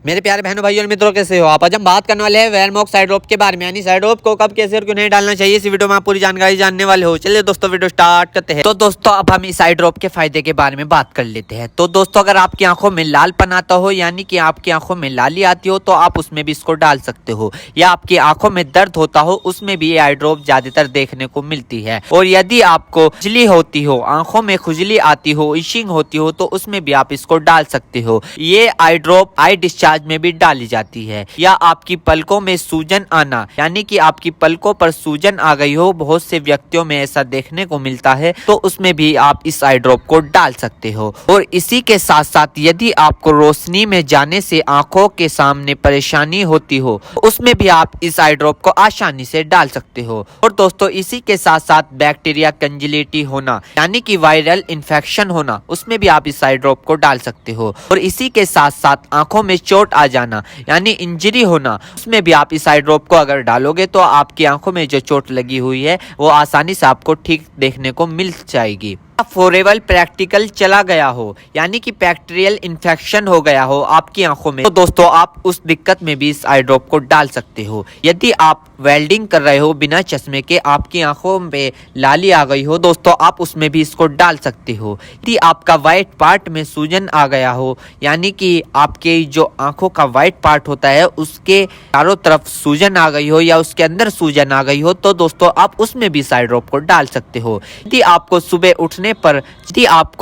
मेरे प्यारे बहनों भाइयों और मित्रों, कैसे हो आप। आज हम बात करने वाले हैं वेयरमॉक्स साइड रोप के बारे में, यानी साइड रोप को कब, कैसे और क्यों नहीं डालना चाहिए। इस वीडियो में आप पूरी जानकारी जानने वाले हो। चलिए दोस्तों वीडियो स्टार्ट करते हैं। तो दोस्तों अब हम इस साइड रोप के फायदे के बारे में बात कर लेते हैं। तो दोस्तों अगर आपकी आंखों में लालपन आता हो, यानी कि आपकी आंखों में लाली आती हो, तो आप उसमें भी इसको डाल सकते हो। या आपकी आंखों में दर्द होता हो, उसमें भी ये आई ड्रॉप ज्यादातर देखने को मिलती है। और यदि आपको खुजली होती हो, आंखों में खुजली आती हो, इशिंग होती हो, तो उसमें भी आप इसको डाल सकते हो। ये आई ड्रॉप आई डिस्चार्ज में भी डाली जाती है। या आपकी पलकों में सूजन आना, यानी कि आपकी पलकों पर सूजन आ गई हो, बहुत से व्यक्तियों में ऐसा देखने को मिलता है, तो उसमें भी आप इस आई ड्रॉप को डाल सकते हो। और इसी के साथ साथ यदि आपको रोशनी में जाने से आंखों के सामने परेशानी होती हो, उसमें भी आप इस आई ड्रॉप को आसानी से डाल सकते हो। और दोस्तों इसी के साथ साथ बैक्टीरिया कंजिलिटी होना, यानी कि वायरल इन्फेक्शन होना, उसमें भी आप इस आई ड्रॉप को डाल सकते हो। और इसी के साथ साथ आंखों में चोट आ जाना, यानी इंजरी होना, उसमें भी आप इस आई ड्रॉप को अगर डालोगे तो आपकी आंखों में जो चोट लगी हुई है वो आसानी से आपको ठीक देखने को मिल जाएगी। फोरेबल प्रैक्टिकल चला गया हो, यानी कि बैक्टीरियल इन्फेक्शन हो गया हो आपकी आंखों में, तो दोस्तों आप उस दिक्कत में भी इस आई ड्रॉप को डाल सकते हो। यदि आप वेल्डिंग कर रहे हो बिना चश्मे के, आपकी आंखों में लाली आ गई हो, दोस्तों आप उसमें भी इसको डाल सकते हो। यदि आपका व्हाइट पार्ट में सूजन आ गया हो, यानी कि आपके जो आंखों का व्हाइट पार्ट होता है उसके चारों तरफ सूजन आ गई हो या उसके अंदर सूजन आ गई हो, तो दोस्तों आप उसमें भी इस आई ड्रॉप को डाल सकते हो। यदि आपको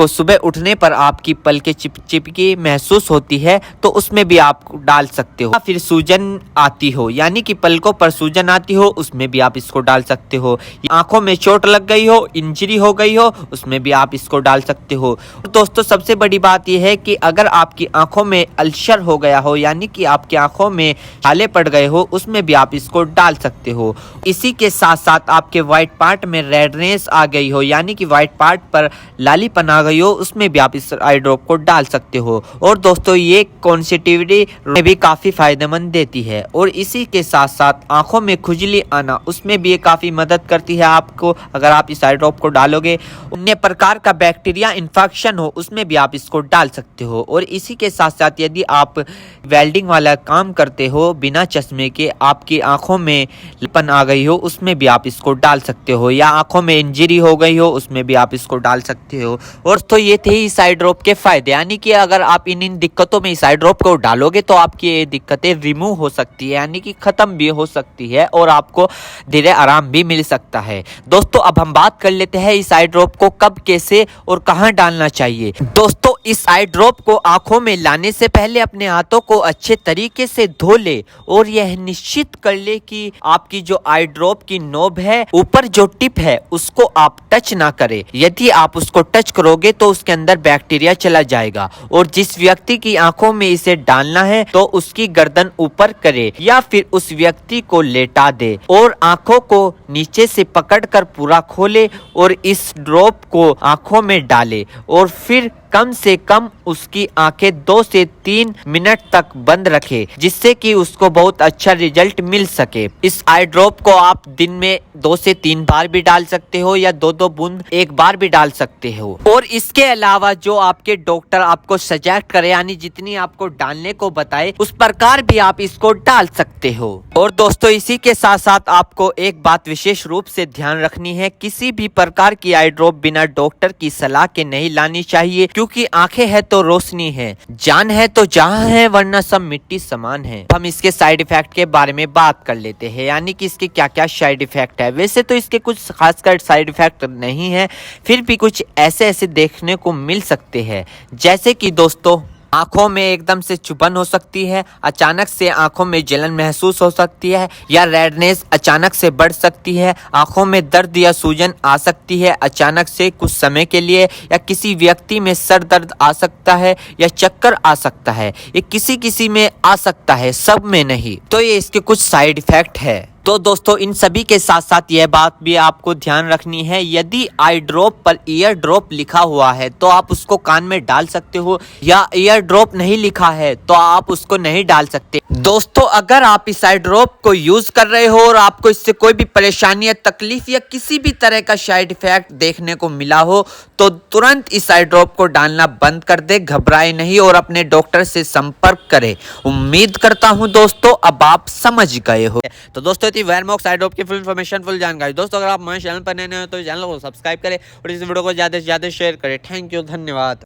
सुबह उठने पर आपकी पलकें चिपचिपकी महसूस होती है, तो उसमें भी आप डाल सकते हो। फिर सूजन आती हो, यानी कि पलकों पर सूजन आती हो, उसमें भी आप इसको डाल सकते हो। आंखों में चोट लग गई हो, इंजरी हो गई हो, उसमें भी आप इसको डाल सकते हो। दोस्तों सबसे बड़ी बात यह है कि अगर आपकी आंखों में अल्सर हो गया हो, यानी कि आपकी आंखों में छाले पड़ गए हो, उसमें भी आप इसको डाल सकते हो। इसी के साथ साथ आपके व्हाइट पार्ट में रेडनेस आ गई हो, यानी कि व्हाइट पार्ट पर लालीपन आ गई हो, उसमें भी आप इस आई ड्रॉप को डाल सकते हो। और दोस्तों ये कॉन्सेटिविटी में भी काफी फायदेमंद देती है। और इसी के साथ साथ आंखों में खुजली आना, उसमें भी ये काफी मदद करती है आपको। अगर आप इस आई ड्रॉप को डालोगे, अन्य प्रकार का बैक्टीरिया इन्फेक्शन हो, उसमें भी आप इसको डाल सकते हो। और इसी के साथ साथ यदि आप वेल्डिंग वाला काम करते हो बिना चश्मे के, आपकी आंखों में लालीपन आ गई हो, उसमें भी आप इसको डाल सकते हो। या आंखों में इंजरी हो गई हो, उसमें भी आप इसको डाल सकते हो। और तो ये थे इस आई ड्रॉप के फायदे, यानी कि अगर आप इन दिक्कतों में इस आई ड्रॉप को डालोगे तो आपकी ये दिक्कतें रिमूव हो सकती है, यानी कि खत्म भी हो सकती है और आपको धीरे आराम भी मिल सकता है। दोस्तों अब हम बात कर लेते हैं इस आई ड्रॉप को कब, कैसे और कहां डालना चाहिए। दोस्तों इस आई ड्रॉप को आंखों में लाने से पहले अपने हाथों को अच्छे तरीके से धो ले और यह निश्चित कर ले कि आपकी जो आई ड्रॉप की नोब है, ऊपर जो टिप है, उसको आप टच ना करें। यदि आप उसको टच करोगे तो उसके अंदर बैक्टीरिया चला जाएगा। और जिस व्यक्ति की आंखों में इसे डालना है तो उसकी गर्दन ऊपर करे या फिर उस व्यक्ति को लेटा दे और आंखों को नीचे से पकड़कर पूरा खोले और इस ड्रॉप को आंखों में डाले। और फिर कम से कम उसकी आंखें 2 से 3 मिनट तक बंद रखे, जिससे कि उसको बहुत अच्छा रिजल्ट मिल सके। इस आई ड्रॉप को आप दिन में 2 से 3 बार भी डाल सकते हो या 2-2 बूंद एक बार भी डाल सकते हो। और इसके अलावा जो आपके डॉक्टर आपको सजेस्ट करे, यानी जितनी आपको डालने को बताए, उस प्रकार भी आप इसको डाल सकते हो। और दोस्तों इसी के साथ साथ आपको एक बात विशेष रूप से ध्यान रखनी है, किसी भी प्रकार की आई ड्रॉप बिना डॉक्टर की सलाह के नहीं लानी चाहिए, क्योंकि आंखें है तो रोशनी है, जान है तो जहां है, वरना सब मिट्टी समान है। हम इसके साइड इफेक्ट के बारे में बात कर लेते हैं, यानी कि इसके क्या क्या साइड इफेक्ट है। वैसे तो इसके कुछ खासकर साइड इफेक्ट नहीं है, फिर भी कुछ ऐसे ऐसे देखने को मिल सकते हैं, जैसे कि दोस्तों आंखों में एकदम से चुभन हो सकती है, अचानक से आंखों में जलन महसूस हो सकती है, या रेडनेस अचानक से बढ़ सकती है, आंखों में दर्द या सूजन आ सकती है अचानक से कुछ समय के लिए, या किसी व्यक्ति में सर दर्द आ सकता है या चक्कर आ सकता है। ये किसी किसी में आ सकता है, सब में नहीं। तो ये इसके कुछ साइड इफेक्ट है। तो दोस्तों इन सभी के साथ साथ यह बात भी आपको ध्यान रखनी है, यदि आई ड्रॉप पर ईयर ड्रॉप लिखा हुआ है तो आप उसको कान में डाल सकते हो, या ईयर ड्रॉप नहीं लिखा है तो आप उसको नहीं डाल सकते। दोस्तों अगर आप इस आई ड्रॉप को यूज कर रहे हो और आपको इससे कोई भी परेशानी या तकलीफ या किसी भी तरह का साइड इफेक्ट देखने को मिला हो तो तुरंत इस आई ड्रॉप को डालना बंद कर दे, घबराए नहीं और अपने डॉक्टर से संपर्क करें। उम्मीद करता हूं दोस्तों अब आप समझ गए हो। तो दोस्तों थी वेयरमॉक्स आई ड्रॉप की फुल इन्फॉर्मेशन, फुल जानकारी। दोस्तों अगर आप हमारे चैनल पर नए हो तो चैनल को सब्सक्राइब करें और इस वीडियो को ज्यादा से ज्यादा शेयर करें। थैंक यू, धन्यवाद।